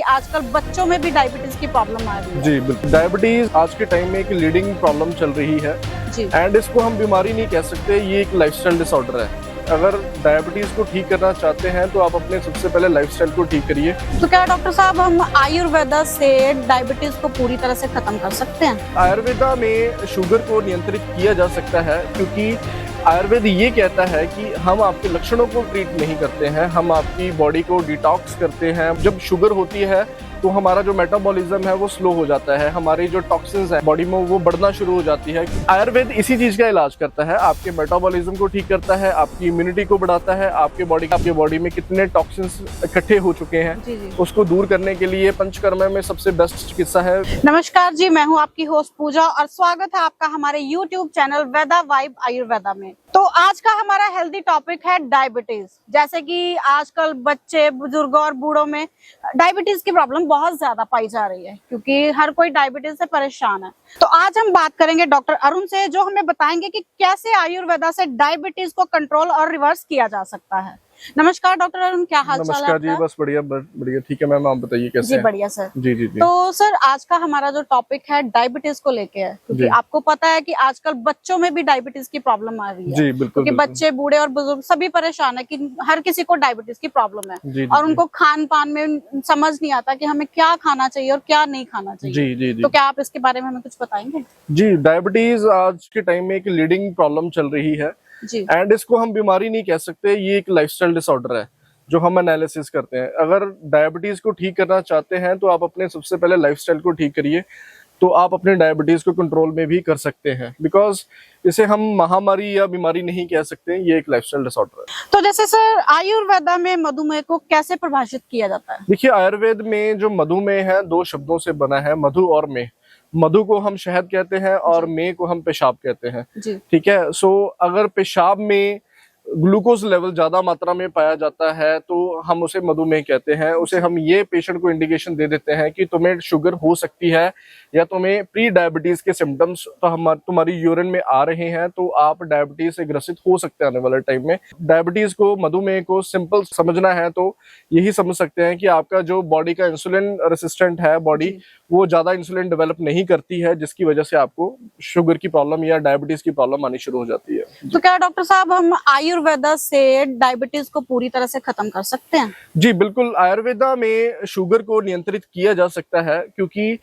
आजकल बच्चों में भी डायबिटीज की प्रॉब्लम आ रही है। जी बिल्कुल, डायबिटीज आज के टाइम में एक लीडिंग प्रॉब्लम चल रही है जी। एंड इसको हम बीमारी नहीं कह सकते, ये एक लाइफस्टाइल डिसऑर्डर है। अगर डायबिटीज को ठीक करना चाहते हैं तो आप अपने सबसे पहले लाइफस्टाइल को ठीक करिए। तो क्या डॉक्टर साहब हम आयुर्वेदा से डायबिटीज को पूरी तरह से खत्म कर सकते हैं? आयुर्वेदा में शुगर को नियंत्रित किया जा सकता है, क्योंकि आयुर्वेद ये कहता है कि हम आपके लक्षणों को ट्रीट नहीं करते हैं, हम आपकी बॉडी को डिटॉक्स करते हैं। जब शुगर होती है तो हमारा जो मेटाबॉलिज्म है वो स्लो हो जाता है, हमारी जो टॉक्सिन्स है बॉडी में वो बढ़ना शुरू हो जाती है। आयुर्वेद इसी चीज का इलाज करता है, आपके मेटाबॉलिज्म को ठीक करता है, आपकी इम्यूनिटी को बढ़ाता है, आपके बॉडी में कितने टॉक्सिन्स इकट्ठे हो चुके हैं जी जी। उसको दूर करने के लिए पंचकर्म में सबसे बेस्ट चिकित्सा है। नमस्कार जी, मैं हूं आपकी होस्ट पूजा और स्वागत है आपका हमारे YouTube चैनल वेदा वाइब आयुर्वेदा में। तो आज का हमारा हेल्दी टॉपिक है डायबिटीज। जैसे कि आजकल बच्चे, बुजुर्गों और बूढ़ों में डायबिटीज की प्रॉब्लम बहुत ज्यादा पाई जा रही है, क्योंकि हर कोई डायबिटीज से परेशान है। तो आज हम बात करेंगे डॉक्टर अरुण से, जो हमें बताएंगे कि कैसे आयुर्वेदा से डायबिटीज को कंट्रोल और रिवर्स किया जा सकता है। नमस्कार डॉक्टर अरुण, क्या हाल चाल है? नमस्कार जी, बस बढ़िया बढ़िया, ठीक है मैम, आप बताइए कैसे जी हैं? बढ़िया सर। जी जी जी। तो सर आज का हमारा जो टॉपिक है डायबिटीज को लेके है, क्योंकि आपको पता है कि आजकल बच्चों में भी डायबिटीज की प्रॉब्लम आ रही है। जी बिल्कुल, क्योंकि बिल्कुल। बच्चे, बूढ़े और बुजुर्ग सभी परेशान है कि हर किसी को डायबिटीज की प्रॉब्लम है। जी, और उनको खान पान में समझ नहीं आता कि हमें क्या खाना चाहिए और क्या नहीं खाना चाहिए। जी जी जी। तो क्या आप इसके बारे में हमें कुछ बताएंगे? जी, डायबिटीज आज के टाइम में एक लीडिंग प्रॉब्लम चल रही है जी एंड इसको हम बीमारी नहीं कह सकते, ये एक लाइफस्टाइल डिसऑर्डर है जो हम एनालिसिस करते हैं। अगर डायबिटीज को ठीक करना चाहते हैं तो आप अपने सबसे पहले लाइफस्टाइल को ठीक करिए, तो आप अपने डायबिटीज को कंट्रोल में भी कर सकते हैं। बिकॉज इसे हम महामारी या बीमारी नहीं कह सकते, ये एक लाइफस्टाइल डिसऑर्डर है। तो जैसे सर आयुर्वेदा में मधुमेह को कैसे परिभाषित किया जाता है? देखिए, आयुर्वेद में जो मधुमेह है दो शब्दों से बना है, मधु और मेह। मधु को हम शहद कहते हैं और मेह को हम पेशाब कहते हैं। जी। ठीक है, सो अगर पेशाब में ग्लूकोज लेवल ज्यादा मात्रा में पाया जाता है तो हम उसे मधुमेह कहते हैं। उसे हम ये पेशेंट को इंडिकेशन दे देते हैं कि तुम्हें शुगर हो सकती है या तुम्हें प्री डायबिटीज के सिम्टम्स तो तुम्हारी यूरिन में आ रहे हैं, तो आप डायबिटीज से ग्रसित हो सकते हैं आने वाले टाइम में। डायबिटीज को, मधुमेह को सिंपल समझना है तो यही समझ सकते हैं कि आपका जो बॉडी का इंसुलिन रेसिस्टेंट है बॉडी, वो ज्यादा इंसुलिन डेवलप नहीं करती है, जिसकी वजह से आपको शुगर की प्रॉब्लम या डायबिटीज की प्रॉब्लम आनी शुरू हो जाती है। तो क्या डॉक्टर साहब हम आयुर्वेदा से डायबिटीज को पूरी तरह से खत्म कर सकते हैं? जी बिल्कुल, आयुर्वेदा में शुगर को नियंत्रित किया जा सकता है, क्योंकि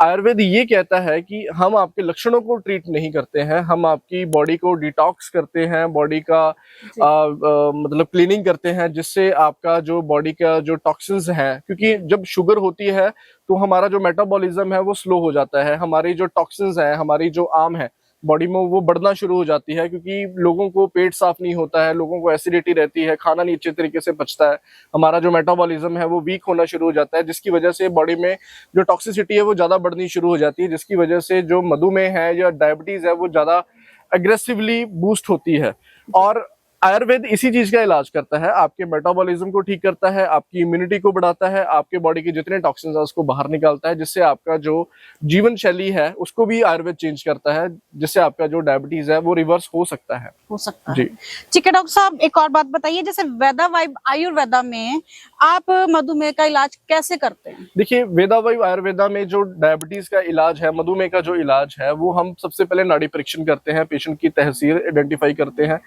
आयुर्वेद ये कहता है कि हम आपके लक्षणों को ट्रीट नहीं करते हैं, हम आपकी बॉडी को डिटॉक्स करते हैं, बॉडी का मतलब क्लीनिंग करते हैं, जिससे आपका जो बॉडी का जो टॉक्सिन्स हैं, क्योंकि जब शुगर होती है तो हमारा जो मेटाबॉलिज्म है वो स्लो हो जाता है, हमारी जो टॉक्सिन्स हैं, हमारी जो आम है बॉडी में वो बढ़ना शुरू हो जाती है, क्योंकि लोगों को पेट साफ नहीं होता है, लोगों को एसिडिटी रहती है, खाना नहीं अच्छे तरीके से पचता है, हमारा जो मेटाबॉलिज्म है वो वीक होना शुरू हो जाता है, जिसकी वजह से बॉडी में जो टॉक्सिसिटी है वो ज्यादा बढ़नी शुरू हो जाती है, जिसकी वजह से जो मधुमेह है या डायबिटीज है वो ज्यादा अग्रेसिवली बूस्ट होती है। और आयुर्वेद इसी चीज का इलाज करता है, आपके मेटाबॉलिज्म को ठीक करता है, आपकी इम्यूनिटी को बढ़ाता है, आपके बॉडी के जितने टॉक्सिन्स है उसको बाहर निकालता है, जिससे आपका जो जीवन शैली है उसको भी आयुर्वेद चेंज करता है, जिससे आपका जो डायबिटीज है वो रिवर्स हो सकता है। हो सकता है। जी ठीक है डॉक्टर साहब, एक और बात बताइए, जैसे वेदा वाइब आयुर्वेदा में आप मधुमेह का इलाज कैसे करते हैं? देखिए, वेदा वाइब आयुर्वेदा में जो डायबिटीज का इलाज है, मधुमेह का जो इलाज है, वो हम सबसे पहले नाड़ी परीक्षण करते हैं, पेशेंट की तहसील आइडेंटिफाई करते हैं,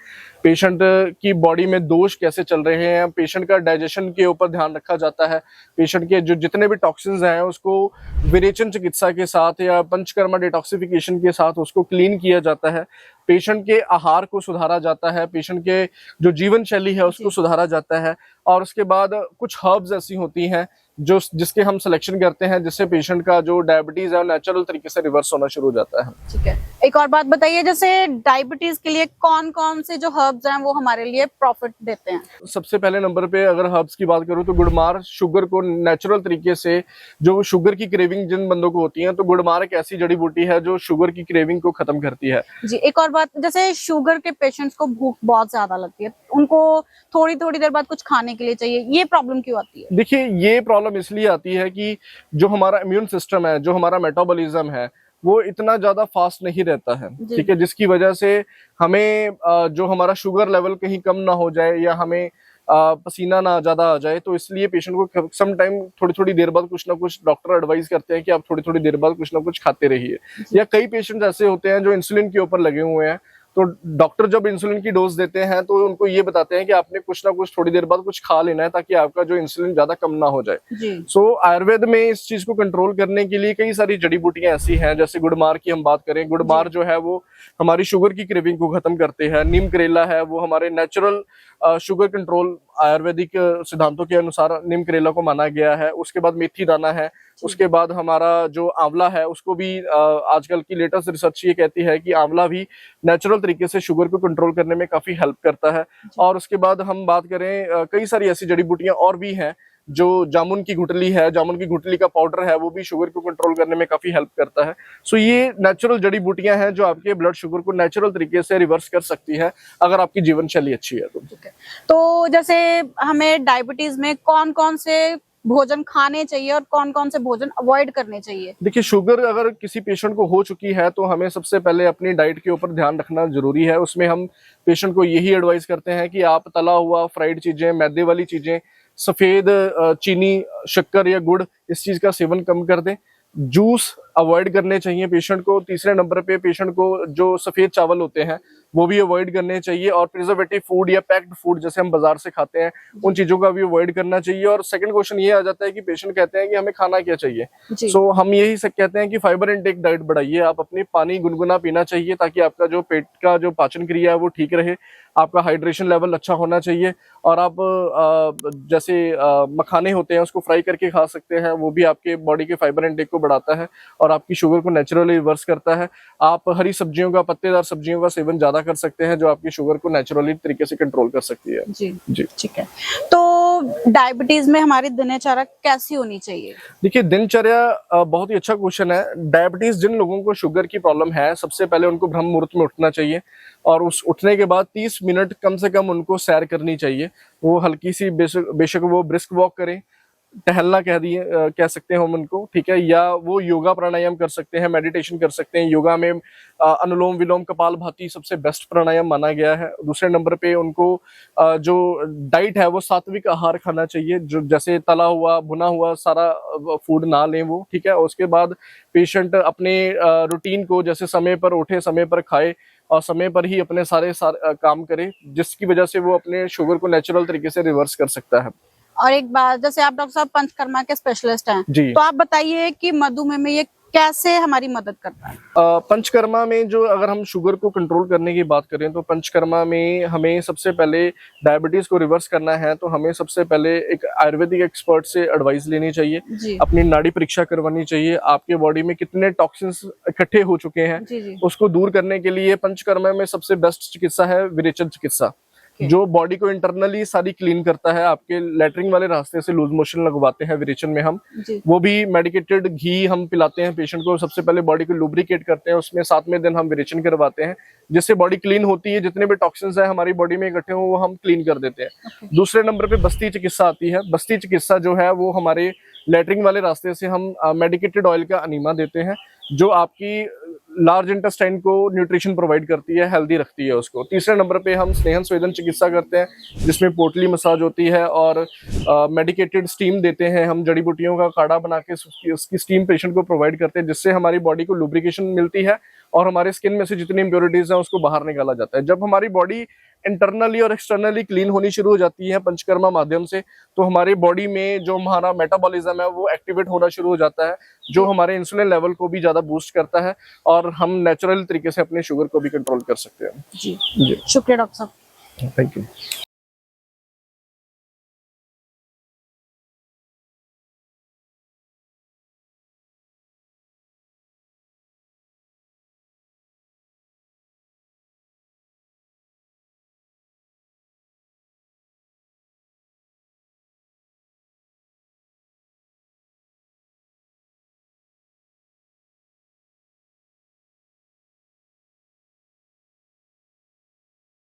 पेशेंट की बॉडी में दोष कैसे चल रहे हैं, पेशेंट का डाइजेशन के ऊपर ध्यान रखा जाता है, पेशेंट के जो जितने भी टॉक्सिन्स हैं उसको विरेचन चिकित्सा के साथ या पंचकर्मा डिटॉक्सिफिकेशन के साथ उसको क्लीन किया जाता है, पेशेंट के आहार को सुधारा जाता है, पेशेंट के जो जीवन शैली है उसको सुधारा जाता है, और उसके बाद कुछ हर्ब्स ऐसी होती हैं जो जिसके हम सिलेक्शन करते हैं, जिससे पेशेंट का जो डायबिटीज है नेचुरल तरीके से रिवर्स होना शुरू हो जाता है। ठीक है, एक और बात बताइए, जैसे डायबिटीज के लिए कौन कौन से जो हर्ब्स हैं वो हमारे लिए प्रॉफिट देते हैं? सबसे पहले नंबर पे अगर हर्ब्स की बात करूं तो गुड़मार शुगर को नेचुरल तरीके से, जो शुगर की क्रेविंग जिन बंदों को होती है, तो गुड़मार एक ऐसी जड़ी बूटी है जो शुगर की क्रेविंग को खत्म करती है। जी, एक और बात, जैसे शुगर के पेशेंट्स को भूख बहुत ज्यादा लगती है, उनको थोड़ी थोड़ी देर बाद कुछ खाने के लिए चाहिए, ये प्रॉब्लम क्यों आती है? देखिए, ये प्रॉब्लम इसलिए आती है कि जो हमारा इम्यून सिस्टम है, जो हमारा मेटाबॉलिज्म है, वो इतना ज्यादा फास्ट नहीं रहता है। ठीक है, जिसकी वजह से हमें जो हमारा शुगर लेवल कहीं कम ना हो जाए या हमें पसीना ना ज्यादा आ जाए, तो इसलिए पेशेंट को सम टाइम थोड़ी थोड़ी देर बाद कुछ ना कुछ डॉक्टर एडवाइस करते हैं कि आप थोड़ी थोड़ी देर बाद कुछ ना कुछ खाते रहिए। या कई पेशेंट ऐसे होते हैं जो इंसुलिन के ऊपर लगे हुए हैं, तो डॉक्टर जब इंसुलिन की डोज देते हैं तो उनको ये बताते हैं कि आपने कुछ ना कुछ थोड़ी देर बाद कुछ खा लेना है ताकि आपका जो इंसुलिन ज्यादा कम ना हो जाए। सो आयुर्वेद में इस चीज को कंट्रोल करने के लिए कई सारी जड़ी बूटियां ऐसी हैं, जैसे गुड़मार की हम बात करें, गुड़मार जो है वो हमारी शुगर की क्रेविंग को खत्म करते हैं। नीम करेला है वो हमारे नेचुरल शुगर कंट्रोल आयुर्वेदिक सिद्धांतों के अनुसार नीम करेला को माना गया है। उसके बाद मेथी दाना है, उसके बाद हमारा जो आंवला है उसको भी आजकल की लेटेस्ट रिसर्च ये कहती है कि आंवला भी नेचुरल तरीके से शुगर को कंट्रोल करने में काफी हेल्प करता है। और उसके बाद हम बात करें, कई सारी ऐसी जड़ी बूटियां और भी हैं, जो जामुन की गुठली है, जामुन की गुठली का पाउडर है, वो भी शुगर को कंट्रोल करने में काफी हेल्प करता है। सो ये नेचुरल जड़ी बूटियां हैं जो आपके ब्लड शुगर को नेचुरल तरीके से रिवर्स कर सकती है अगर आपकी जीवन शैली अच्छी है तो जैसे हमें डायबिटीज में कौन कौन से भोजन खाने चाहिए और कौन कौन से भोजन अवॉइड करने चाहिए? देखिए, शुगर अगर किसी पेशेंट को हो चुकी है तो हमें सबसे पहले अपनी डाइट के ऊपर ध्यान रखना जरूरी है। उसमें हम पेशेंट को यही एडवाइस करते हैं कि आप तला हुआ, फ्राइड चीजें, मैदे वाली चीजें, सफेद चीनी, शक्कर या गुड़, इस चीज का सेवन कम कर दें। जूस अवॉइड करने चाहिए पेशेंट को। तीसरे नंबर पे पेशेंट को जो सफेद चावल होते हैं वो भी अवॉइड करने चाहिए। और प्रिजर्वेटिव फूड या पैक्ड फूड जैसे हम बाजार से खाते हैं उन चीजों का भी अवॉइड करना चाहिए। और सेकंड क्वेश्चन ये आ जाता है कि पेशेंट कहते हैं कि हमें खाना क्या चाहिए। सो हम यही सब कहते हैं कि फाइबर इनटेक डाइट बढ़ाइए। आप अपनी पानी गुनगुना पीना चाहिए ताकि आपका जो पेट का जो पाचन क्रिया है वो ठीक रहे, आपका हाइड्रेशन लेवल अच्छा होना चाहिए। और आप जैसे मखाने होते हैं उसको फ्राई करके खा सकते हैं, वो भी आपके बॉडी के फाइबर इनटेक को बढ़ाता है और आपकी शुगर को नेचुरली रिवर्स करता है। आप हरी सब्जियों का, पत्तेदार सब्जियों का सेवन ज्यादा कर सकते हैं जो आपकी शुगर को नेचुरली तरीके से कंट्रोल कर सकती है। जी ठीक है। तो डायबिटीज में हमारी दिनचर्या कैसी होनी चाहिए? देखिए, दिनचर्या बहुत ही अच्छा क्वेश्चन है। डायबिटीज जिन लोगों को शुगर की प्रॉब्लम है, सबसे पहले उनको ब्रह्म मुहूर्त में उठना चाहिए और उस उठने के बाद 30 मिनट कम से कम उनको सैर करनी चाहिए। वो हल्की सी, बेशक वो ब्रिस्क वॉक करें, टहलना कह सकते हैं हम उनको, ठीक है, या वो योगा प्राणायाम कर सकते हैं, मेडिटेशन कर सकते हैं। योगा में अनुलोम विलोम, कपालभाति सबसे बेस्ट प्राणायाम माना गया है। दूसरे नंबर पे उनको जो डाइट है वो सात्विक आहार खाना चाहिए, जो जैसे तला हुआ, भुना हुआ सारा फूड ना लें वो, ठीक है। उसके बाद पेशेंट अपने रूटीन को, जैसे समय पर उठे, समय पर खाए और समय पर ही अपने सारे काम करे, जिसकी वजह से वो अपने शुगर को नेचुरल तरीके से रिवर्स कर सकता है। और एक बात, जैसे आप डॉक्टर साहब पंचकर्मा के स्पेशलिस्ट हैं, तो आप बताइए कि मधुमेह में ये कैसे हमारी मदद करता है? पंचकर्मा में जो, अगर हम शुगर को कंट्रोल करने की बात करें तो पंचकर्मा में हमें सबसे पहले डायबिटीज को रिवर्स करना है तो हमें सबसे पहले एक आयुर्वेदिक एक्सपर्ट से एडवाइस लेनी चाहिए, अपनी नाड़ी परीक्षा करवानी चाहिए। आपके बॉडी में कितने टॉक्सिन्स इकट्ठे हो चुके हैं उसको दूर करने के लिए पंचकर्मा में सबसे बेस्ट चिकित्सा है विरेचन चिकित्सा, जो बॉडी को इंटरनली सारी क्लीन करता है। आपके लेटरिन वाले रास्ते से लूज मोशन लगवाते हैं विरेचन में हम, वो भी मेडिकेटेड घी हम पिलाते हैं पेशेंट को। सबसे पहले बॉडी को लुब्रिकेट करते हैं, उसमें 7वें दिन हम विरेचन करवाते हैं, जिससे बॉडी क्लीन होती है। जितने भी टॉक्सिन्स है हमारी बॉडी में इकट्ठे हो वो हम क्लीन कर देते हैं। दूसरे नंबर पे बस्ती चिकित्सा आती है। बस्ती चिकित्सा जो है वो हमारे लेटरिन वाले रास्ते से हम मेडिकेटेड ऑयल का अनीमा देते हैं, जो आपकी लार्ज इंटेस्टाइन को न्यूट्रिशन प्रोवाइड करती है, हेल्दी रखती है उसको। तीसरे नंबर पे हम स्नेहन स्वेदन चिकित्सा करते हैं, जिसमें पोटली मसाज होती है और मेडिकेटेड स्टीम देते हैं हम, जड़ी बूटियों का काढ़ा बना के उसकी स्टीम पेशेंट को प्रोवाइड करते हैं, जिससे हमारी बॉडी को लुब्रिकेशन मिलती है और हमारे स्किन में से जितनी इम्प्योरिटीज हैं उसको बाहर निकाला जाता है। जब हमारी बॉडी इंटरनली और एक्सटर्नली क्लीन होनी शुरू हो जाती है पंचकर्मा माध्यम से, तो हमारी बॉडी में जो हमारा मेटाबॉलिज्म है वो एक्टिवेट होना शुरू हो जाता है, जो हमारे इंसुलिन लेवल को भी ज्यादा बूस्ट करता है और हम नेचुरल तरीके से अपने शुगर को भी कंट्रोल कर सकते हैं। जी शुक्रिया डॉक्टर साहब, थैंक यू।